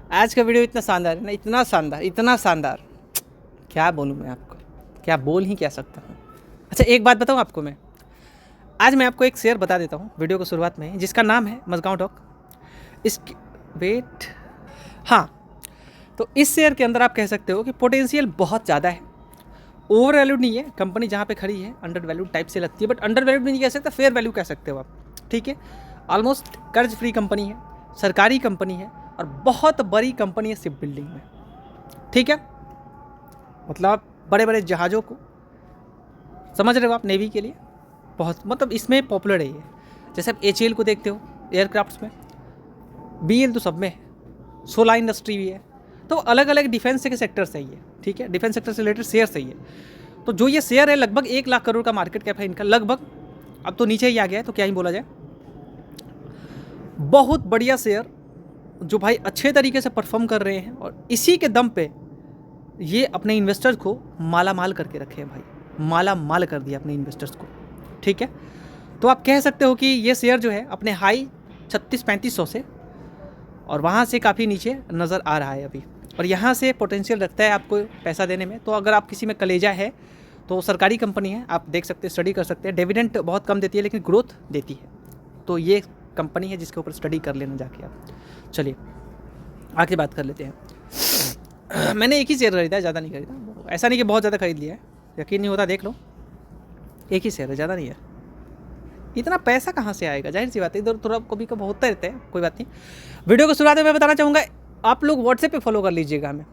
आज का वीडियो इतना शानदार है ना, इतना शानदार, क्या बोलूँ मैं आपको, क्या बोल ही क्या सकता हूँ। अच्छा एक बात बताऊँ आपको मैं, आज मैं आपको एक शेयर बता देता हूँ वीडियो को शुरुआत में ही, जिसका नाम है मजगाँव डॉक। इस वेट हाँ, तो इस शेयर के अंदर आप कह सकते हो कि पोटेंशियल बहुत ज़्यादा है। ओवर वैल्यूड नहीं है कंपनी, जहाँ पे खड़ी है अंडर वैल्यूड टाइप से लगती है, बट अंडर वैल्यूड भी नहीं कह सकता, फेयर वैल्यू कह सकते हो आप। ठीक है, ऑलमोस्ट कर्ज फ्री कंपनी है, सरकारी कंपनी है और बहुत बड़ी कंपनी है शिप बिल्डिंग में। ठीक है, मतलब बड़े बड़े जहाज़ों को, समझ रहे हो आप, नेवी के लिए बहुत, मतलब इसमें पॉपुलर है ये। जैसे आप HAL को देखते हो एयरक्राफ्ट्स में, BL तो सब में है, सोलर इंडस्ट्री भी है, तो अलग अलग डिफेंस के सेक्टर से ही है। ठीक है, डिफेंस सेक्टर से रिलेटेड शेयर सही है। तो जो ये शेयर है लगभग 1 लाख करोड़ का मार्केट कैप है इनका, लगभग, अब तो नीचे ही आ गया है तो क्या ही बोला जाए। बहुत बढ़िया शेयर जो भाई अच्छे तरीके से परफॉर्म कर रहे हैं, और इसी के दम पे ये अपने इन्वेस्टर्स को माला माल करके रखे हैं भाई, माला माल कर दिया अपने इन्वेस्टर्स को। ठीक है, तो आप कह सकते हो कि ये शेयर जो है अपने हाई 36-3500 से, और वहाँ से काफ़ी नीचे नज़र आ रहा है अभी, और यहाँ से पोटेंशियल रखता है आपको पैसा देने में। तो अगर आप किसी में कलेजा है तो सरकारी कंपनी है, आप देख सकते हैं, स्टडी कर सकते हैं। डिविडेंड बहुत कम देती है लेकिन ग्रोथ देती है, तो ये कंपनी है जिसके ऊपर स्टडी कर लेना जाके आप। चलिए आगे बात कर लेते हैं। मैंने एक ही शेयर खरीदा है, ज़्यादा नहीं खरीदा, ऐसा नहीं कि बहुत ज़्यादा खरीद लिया है, यकीन नहीं होता देख लो, एक ही शेयर है, ज़्यादा नहीं है। इतना पैसा कहाँ से आएगा, जाहिर सी बात है, इधर थोड़ा कभी कभी होता रहता है, कोई बात नहीं। वीडियो को शुरुआत में मैं बताना चाहूँगा, आप लोग व्हाट्सएप पे फॉलो कर लीजिएगा हमें।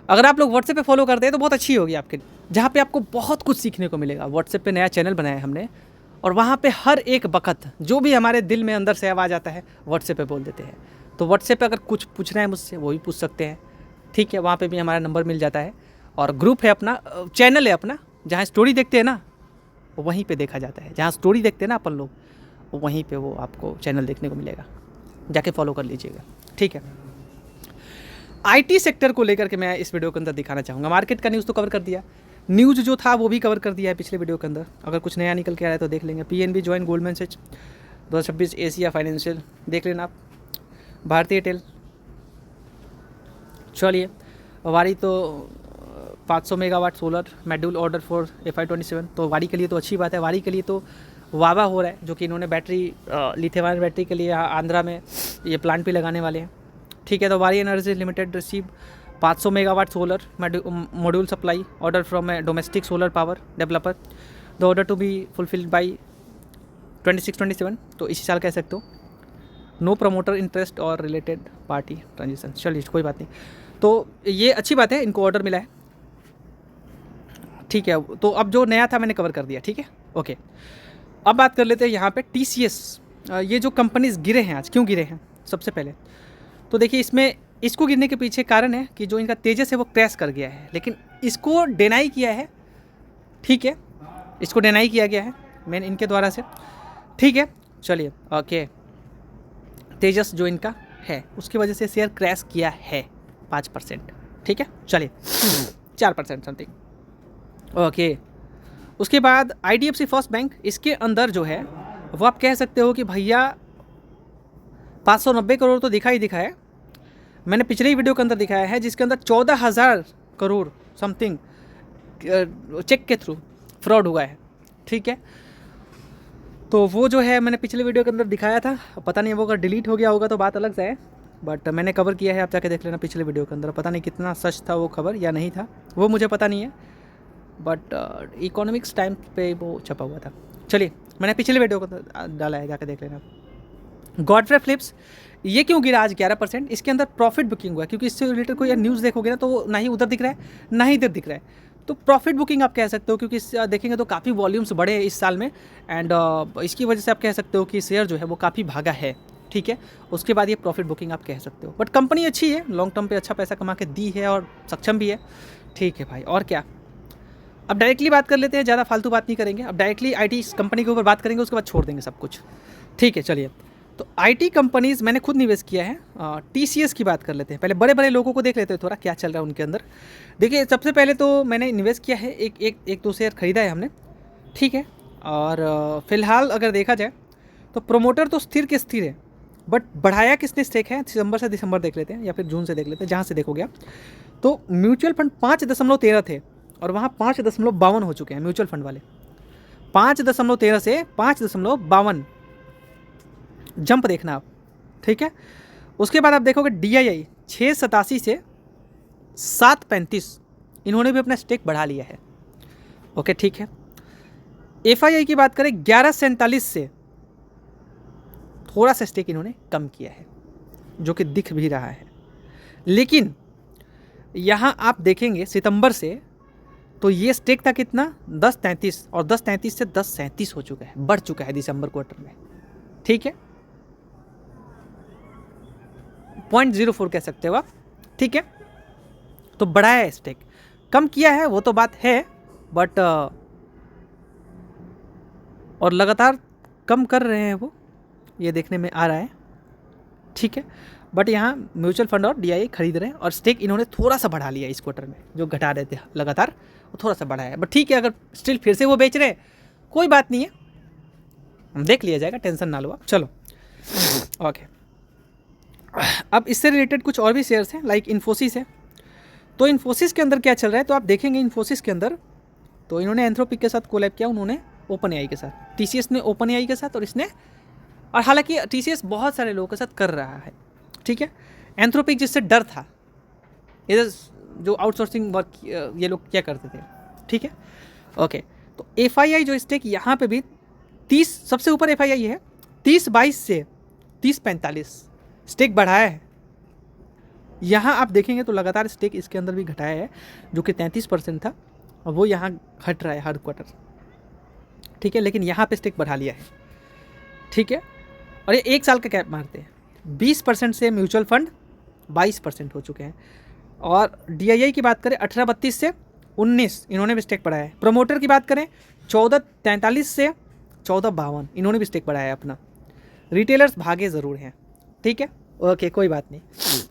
अगर आप लोग व्हाट्सएप पे फॉलो करते हैं तो बहुत अच्छी होगी आपके लिए, जहाँ पे आपको बहुत कुछ सीखने को मिलेगा। व्हाट्सएप पे नया चैनल बनाया है हमने, और वहाँ पे हर एक वक्त जो भी हमारे दिल में अंदर से आवाज़ आता है व्हाट्सएप पे बोल देते हैं। तो व्हाट्सएप पे अगर कुछ पूछना है मुझसे वो भी पूछ सकते हैं। ठीक है, वहाँ पे भी हमारा नंबर मिल जाता है, और ग्रुप है अपना, चैनल है अपना, जहाँ स्टोरी देखते हैं ना वहीं पे देखा जाता है, जहाँ स्टोरी देखते हैं ना अपन लोग, वहीं पे वो आपको चैनल देखने को मिलेगा, जाके फॉलो कर लीजिएगा। ठीक है, IT सेक्टर को लेकर के मैं इस वीडियो के अंदर दिखाना चाहूँगा। मार्केट का न्यूज़ तो कवर कर दिया, न्यूज़ जो था वो भी कवर कर दिया है पिछले वीडियो के अंदर। अगर कुछ नया निकल के आ रहा है तो देख लेंगे। PNB join Goldman Sachs 2026 Asia financial, देख लेना आप। भारतीय एयरटेल, चलिए। वारी तो 500 megawatt solar module order for FY27, तो वारी के लिए तो अच्छी बात है। वारी के लिए तो वावा हो रहा है, जो कि इन्होंने बैटरी, लिथियम आयन बैटरी के लिए आंध्रा में ये प्लांट भी लगाने वाले हैं। ठीक है, तो Waaree energy limited receive 500 megawatt solar module supply order from a domestic solar power developer, the order to be fulfilled by 26-27, तो इसी साल कह सकते हो। नो प्रमोटर इंटरेस्ट और रिलेटेड पार्टी ट्रांजेक्शन, चलिए कोई बात नहीं, तो ये अच्छी बात है, इनको ऑर्डर मिला है। ठीक है, तो अब जो नया था मैंने कवर कर दिया। ठीक है, ओके। अब बात कर लेते हैं यहाँ पे TCS। ये जो कंपनीज गिरे हैं आज, क्यों गिरे हैं सबसे पहले तो देखिए, इसमें इसको गिरने के पीछे कारण है कि जो इनका तेजस है वो क्रैश कर गया है, लेकिन इसको डिनाई किया है। ठीक है, इसको डिनाई किया गया है मैंने इनके द्वारा से। ठीक है, चलिए ओके, तेजस जो इनका है उसकी वजह से शेयर क्रैश किया है 5%। ठीक है, चलिए 4% समथिंग, ओके। उसके बाद IDFC फर्स्ट बैंक, इसके अंदर जो है वो आप कह सकते हो कि भैया 590 करोड़ तो दिखा ही दिखा है, मैंने पिछले ही वीडियो के अंदर दिखाया है, जिसके अंदर 14,000 करोड़ समथिंग चेक के थ्रू फ्रॉड हुआ है। ठीक है, तो वो जो है मैंने पिछले वीडियो के अंदर दिखाया था, पता नहीं वो अगर डिलीट हो गया होगा तो बात अलग से है, बट मैंने कवर किया है, आप जाके देख लेना पिछले वीडियो के अंदर। पता नहीं कितना सच था वो खबर या नहीं था, वो मुझे पता नहीं है, बट इकोनॉमिक्स टाइम पे वो छपा हुआ था। चलिए, मैंने पिछले वीडियो को डाला है, जाकर देख लेना। गॉडफ्रे फिलिप्स, ये क्यों गिरा आज 11%? इसके अंदर प्रॉफिट बुकिंग हुआ है, क्योंकि इससे रिलेटेड कोई न्यूज़ देखोगे ना तो वो ना ही उधर दिख रहा है ना ही इधर दिख रहा है, तो प्रॉफिट बुकिंग आप कह सकते हो, क्योंकि देखेंगे तो काफ़ी वॉल्यूम्स बढ़े हैं इस साल में, एंड इसकी वजह से आप कह सकते हो कि शेयर जो है वो काफ़ी भागा है। ठीक है, उसके बाद ये प्रॉफिट बुकिंग आप कह सकते हो, बट कंपनी अच्छी है, लॉन्ग टर्म पे अच्छा पैसा कमा के दी है और सक्षम भी है। ठीक है भाई, और क्या, अब डायरेक्टली बात कर लेते हैं, ज़्यादा फालतू बात नहीं करेंगे, अब डायरेक्टली IT कंपनी के ऊपर बात करेंगे, उसके बाद छोड़ देंगे सब कुछ। ठीक है, चलिए, तो IT कंपनीज़ मैंने खुद निवेश किया है। TCS की बात कर लेते हैं, पहले बड़े बड़े लोगों को देख लेते हैं थोड़ा क्या चल रहा है उनके अंदर। देखिए, सबसे पहले तो मैंने निवेश किया है, एक दो शेयर खरीदा है हमने। ठीक है, और फिलहाल अगर देखा जाए तो प्रोमोटर तो स्थिर के स्थिर है, बट बढ़ाया किसने स्टेक है, सितंबर से दिसंबर देख लेते हैं या फिर जून से देख लेते हैं, जहाँ से देखो गया तो म्यूचुअल फंड 5.13 थे और वहाँ 5.52 हो चुके हैं म्यूचुअल फंड वाले। 5.13 से 5.52 जंप देखना आप, ठीक है। उसके बाद आप देखोगे DII 6.87 से 7.35, इन्होंने भी अपना स्टेक बढ़ा लिया है। ओके ठीक है। FII की बात करें 11.47 से थोड़ा सा स्टेक इन्होंने कम किया है, जो कि दिख भी रहा है। लेकिन यहाँ आप देखेंगे सितंबर से तो ये स्टेक था कितना 10.33 और 10.33 से 10.37 हो चुका है, बढ़ चुका है दिसंबर क्वार्टर में, ठीक है। 0.04 कह सकते हो आप, ठीक है। तो बढ़ाया है स्टेक, कम किया है वो तो बात है, बट और लगातार कम कर रहे हैं वो, ये देखने में आ रहा है, ठीक है। बट यहाँ म्यूचुअल फंड और DII खरीद रहे हैं और स्टेक इन्होंने थोड़ा सा बढ़ा लिया इस क्वार्टर में, जो घटा रहे थे लगातार वो थोड़ा सा बढ़ाया है। बट ठीक है, अगर स्टिल फिर से वो बेच रहे हैं कोई बात नहीं है, हम देख लिया जाएगा, टेंशन ना लो आप। चलो ओके, अब इससे रिलेटेड कुछ और भी शेयर्स हैं, लाइक इन्फोसिस है। तो इन्फोसिस के अंदर क्या चल रहा है, तो आप देखेंगे इन्फोसिस के अंदर तो इन्होंने एंथ्रोपिक के साथ कोलैब किया, उन्होंने OpenAI के साथ, TCS ने OpenAI के साथ, और इसने, और हालांकि TCS बहुत सारे लोगों के साथ कर रहा है, ठीक है। एंथ्रोपिक जिससे डर था, इधर जो आउटसोर्सिंग वर्क ये लोग क्या करते थे, ठीक है। ओके, तो FII जो स्टेक यहाँ पे भी 30 सबसे ऊपर FII है, 30.22 से 30.45 स्टेक बढ़ाया है। यहाँ आप देखेंगे तो लगातार स्टेक इसके अंदर भी घटाया है, जो कि 33% था और वो यहाँ घट रहा है हर क्वार्टर, ठीक है। लेकिन यहाँ पे स्टेक बढ़ा लिया है, ठीक है। और ये 1 साल का कैप मारते हैं, 20% से म्यूचुअल फंड 22% हो चुके हैं। और DII की बात करें 18.32 से 19 इन्होंने भी स्टेक बढ़ाया है। प्रमोटर की बात करें 14.43 से 14.52 इन्होंने भी स्टेक बढ़ाया है अपना। रिटेलर्स भागे ज़रूर हैं, ठीक है, ओके कोई बात नहीं,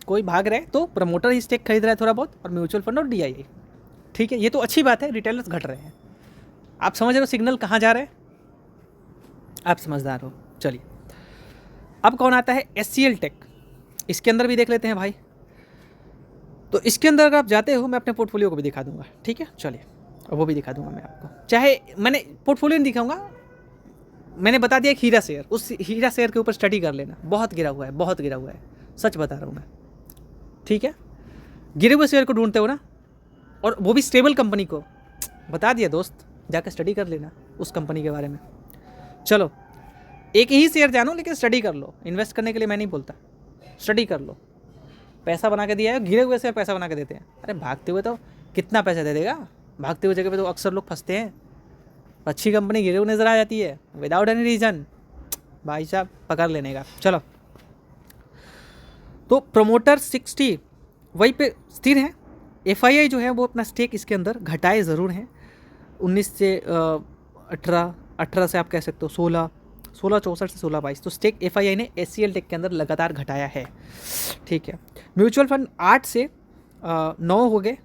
कोई भाग रहे हैं तो प्रमोटर ही स्टेक खरीद रहा है थोड़ा बहुत, और म्यूचुअल फंड और DII, ठीक है। ये तो अच्छी बात है, रिटेलर्स घट रहे हैं। आप समझ रहे हो सिग्नल कहाँ जा रहे हैं, आप समझदार हो। चलिए अब कौन आता है, SCL टेक, इसके अंदर भी देख लेते हैं भाई। तो इसके अंदर अगर आप जाते हो, मैं अपने पोर्टफोलियो को भी दिखा दूंगा, ठीक है। चलिए, और वो भी दिखा दूंगा मैं आपको, चाहे मैंने पोर्टफोलियो नहीं दिखाऊंगा, मैंने बता दिया एक हीरा शेयर, उस हीरा शेयर के ऊपर स्टडी कर लेना, बहुत गिरा हुआ है, बहुत गिरा हुआ है, सच बता रहा हूँ मैं, ठीक है। गिरे हुए शेयर को ढूंढते हो ना, और वो भी स्टेबल कंपनी को, बता दिया दोस्त, जाकर स्टडी कर लेना उस कंपनी के बारे में। चलो, एक ही शेयर जानो लेकिन स्टडी कर लो, इन्वेस्ट करने के लिए मैं नहीं बोलता, स्टडी कर लो। पैसा बना के दिया है, गिरे हुए शेयर पैसा बना के देते हैं, अरे भागते हुए तो कितना पैसा दे देगा, भागते हुए जगह पे तो अक्सर लोग फंसते हैं। अच्छी कंपनी गिरे हुए नजर आ जाती है विदाउट एनी रीज़न, भाई साहब पकड़ लेने का। चलो, तो प्रमोटर 60 वहीं पे स्थिर है। FII जो है वो अपना स्टेक इसके अंदर घटाए ज़रूर हैं, 19 से 18 से आप कह सकते हो 1664 से 1622, तो स्टेक FII ने SCL टेक के अंदर लगातार घटाया है, ठीक है। म्यूचुअल फंड 8 से 9 हो गए,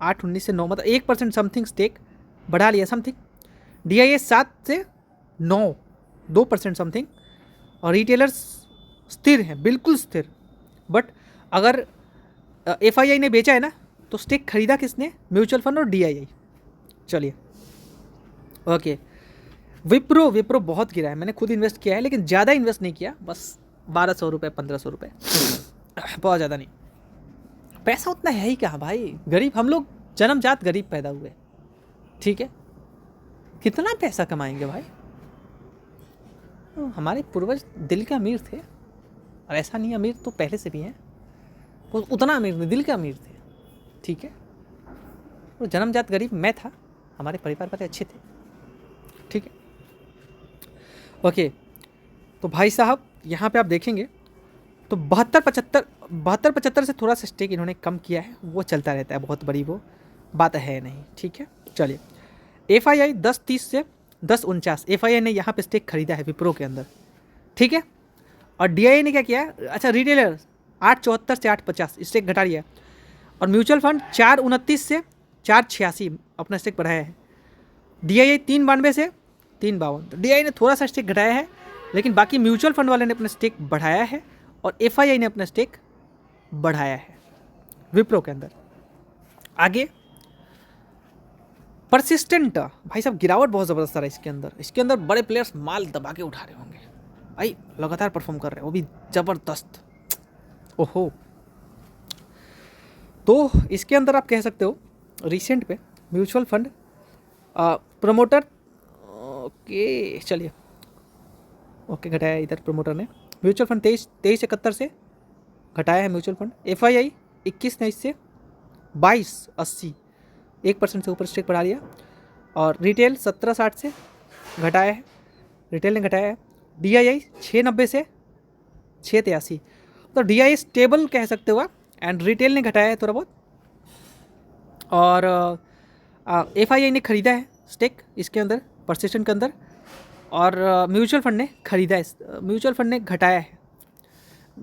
8-19 से 9, मतलब 1% समथिंग स्टेक बढ़ा लिया समथिंग। DII 7 से 9, 2% समथिंग, और रिटेलर्स स्थिर हैं, बिल्कुल स्थिर। बट अगर FII ने बेचा है ना, तो स्टेक खरीदा किसने, म्यूचुअल फंड और DII। चलिए ओके, विप्रो बहुत गिरा है, मैंने खुद इन्वेस्ट किया है लेकिन ज़्यादा इन्वेस्ट नहीं किया, बस 1200 रुपये 1500 रुपये, बहुत ज़्यादा नहीं। पैसा उतना है ही कहाँ भाई, गरीब हम लोग, जन्मजात गरीब पैदा हुए, ठीक है। कितना पैसा कमाएंगे भाई, हमारे पूर्वज दिल के अमीर थे, और ऐसा नहीं अमीर तो पहले से भी हैं, वो उतना अमीर नहीं, दिल के अमीर थे, ठीक है। और जन्मजात गरीब मैं था, हमारे परिवार वाले अच्छे थे, ठीक है। ओके, तो भाई साहब यहाँ पे आप देखेंगे तो 72-75 से थोड़ा सा स्टेक इन्होंने कम किया है, वो चलता रहता है, बहुत बड़ी वो बात है नहीं, ठीक है। चलिए, FII 10.30 से 10.49 FII ने यहाँ पे स्टेक खरीदा है विप्रो के अंदर, ठीक है। और DII ने क्या किया है, अच्छा रिटेलर 8.74 से 8.50 स्टेक घटा लिया, और म्यूचुअल फंड 4.29 से 4.86 अपना स्टेक बढ़ाया है। DII 3.92 से 3.52, तो DII ने थोड़ा सा स्टेक घटाया है, लेकिन बाकी म्यूचुअल फंड वाले ने अपना स्टेक बढ़ाया है और एफआईआई ने अपना स्टेक बढ़ाया है विप्रो के अंदर। आगे परसिस्टेंट, भाई साहब गिरावट बहुत ज़बरदस्त आ रहा है इसके अंदर बड़े प्लेयर्स माल दबा के उठा रहे होंगे भाई, लगातार परफॉर्म कर रहे हैं, वो भी ज़बरदस्त। ओहो, तो इसके अंदर आप कह सकते हो रिसेंट पे म्यूचुअल फंड प्रमोटर, ओके चलिए, ओके घटाया इधर प्रमोटर ने। म्यूचुअल फंड 2371 से घटाया है म्यूचुअल फंड। एफआईआई 2129 से 2280, 1% से ऊपर स्टेक बढ़ा लिया। और रिटेल 1760 से घटाया है, रिटेल ने घटाया है। डीआईआई 690 से 683, तो डीआईआई स्टेबल कह सकते हो आप, एंड रिटेल ने घटाया है थोड़ा बहुत। और एफआईआई ने खरीदा है स्टेक इसके अंदर, परसिस्टेंट के अंदर, और म्यूचुअल फंड ने खरीदा है, म्यूचुअल फंड ने घटाया है।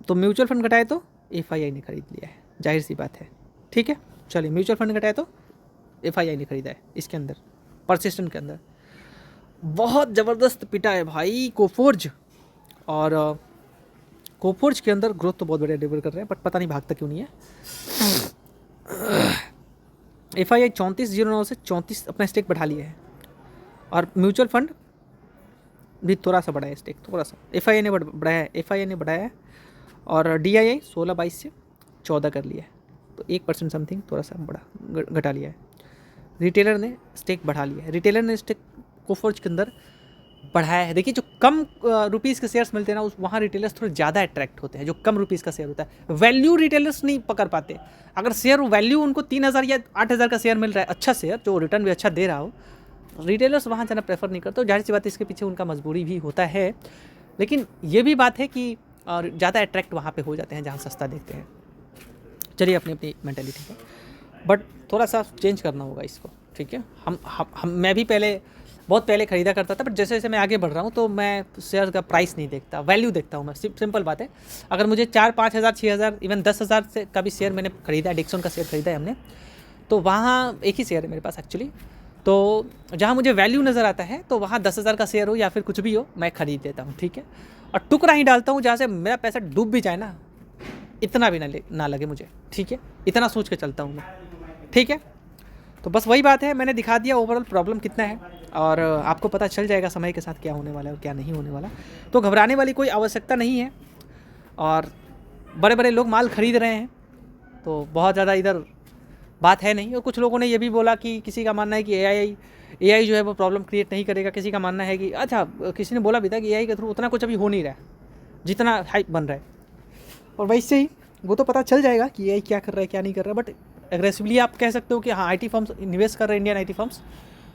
तो म्यूचुअल फंड घटाए तो एफआईआई ने खरीद लिया है, जाहिर सी बात है, ठीक है। चलिए, म्यूचुअल फंड घटाए तो एफआईआई ने खरीदा है इसके अंदर, परसिस्टेंट के अंदर। बहुत ज़बरदस्त पिटा है भाई कोफोर्ज, और कोफोर्ज के अंदर ग्रोथ तो बहुत बढ़िया डिलीवर कर रहे हैं, बट पता नहीं भागता क्यों नहीं है। एफआईआई 3409 से 34 अपना स्टेक बढ़ा लिया है, और म्यूचुअल फंड भी थोड़ा सा बढ़ाया है स्टेक, थोड़ा सा। एफआईआई ने बढ़ाया है, एफआईआई ने बढ़ाया है। और डीआईआई 1622 से 14 कर लिया है, तो 1% समथिंग थोड़ा सा बढ़ा घटा लिया है। रिटेलर ने स्टेक बढ़ा लिया है, रिटेलर ने स्टेक कोफोर्ज के अंदर बढ़ाया है। देखिए, जो कम रुपीज़ के शेयर्स मिलते हैं ना, उस वहाँ रिटेलर्स थोड़े ज़्यादा अट्रैक्ट होते हैं। जो कम रुपीज़ का शेयर होता है, वैल्यू रिटेलर्स नहीं पकड़ पाते। अगर शेयर वैल्यू उनको 3000 या 8000 का शेयर मिल रहा है, अच्छा शेयर जो रिटर्न भी अच्छा दे रहा हो, रिटेलर्स वहाँ जाना प्रेफर नहीं करते। जाहिर सी बात है, इसके पीछे उनका मजबूरी भी होता है, लेकिन ये भी बात है कि ज़्यादा अट्रैक्ट वहाँ पे हो जाते हैं जहाँ सस्ता देखते हैं। चलिए, अपनी अपनी मेंटेलिटी है, बट थोड़ा सा चेंज करना होगा इसको, ठीक है। हम मैं भी बहुत पहले ख़रीदा करता था, बट जैसे जैसे मैं आगे बढ़ रहा हूँ तो मैं शेयर का प्राइस नहीं देखता, वैल्यू देखता हूँ मैं। सिंपल बात है, अगर मुझे 4-5 हज़ार 6 हज़ार इवन 10 हज़ार से का भी शेयर मैंने ख़रीदा है, डिक्सन का शेयर ख़रीदा है हमने, तो वहाँ एक ही शेयर है मेरे पास एक्चुअली, तो जहाँ मुझे वैल्यू नज़र आता है तो वहाँ 10,000 का शेयर हो या फिर कुछ भी हो, मैं ख़रीद देता हूँ, ठीक है। और टुकड़ा ही डालता हूँ जहाँ से मेरा पैसा डूब भी जाए ना, इतना भी ना लगे मुझे, ठीक है। इतना सोच के चलता हूँ मैं, ठीक है। तो बस वही बात है, मैंने दिखा दिया ओवरऑल प्रॉब्लम कितना है, और आपको पता चल जाएगा समय के साथ क्या होने वाला है और क्या नहीं होने वाला। तो घबराने वाली कोई आवश्यकता नहीं है, और बड़े बड़े लोग माल खरीद रहे हैं, तो बहुत ज़्यादा इधर बात है नहीं। और कुछ लोगों ने ये भी बोला कि किसी का मानना है कि एआई जो है वो प्रॉब्लम क्रिएट नहीं करेगा, किसी का मानना है कि अच्छा, किसी ने बोला भी था कि एआई के थ्रू उतना कुछ अभी हो नहीं रहा है जितना हाइप बन रहा है, और वैसे ही वो तो पता चल जाएगा कि एआई क्या कर रहा है क्या नहीं कर रहा है। बट एग्रेसिवली आप कह सकते हो कि हाँ, आईटी फर्म्स इन्वेस्ट कर रहे हैं, इंडियन आईटी फर्म्स,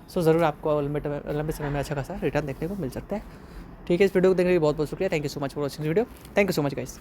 सो ज़रूर आपको लंबे समय में अच्छा खासा रिटर्न देखने को मिल सकता है, ठीक है। इस वीडियो को देखने के लिए बहुत बहुत शुक्रिया। Thank you so much for watching video. Thank you so much guys.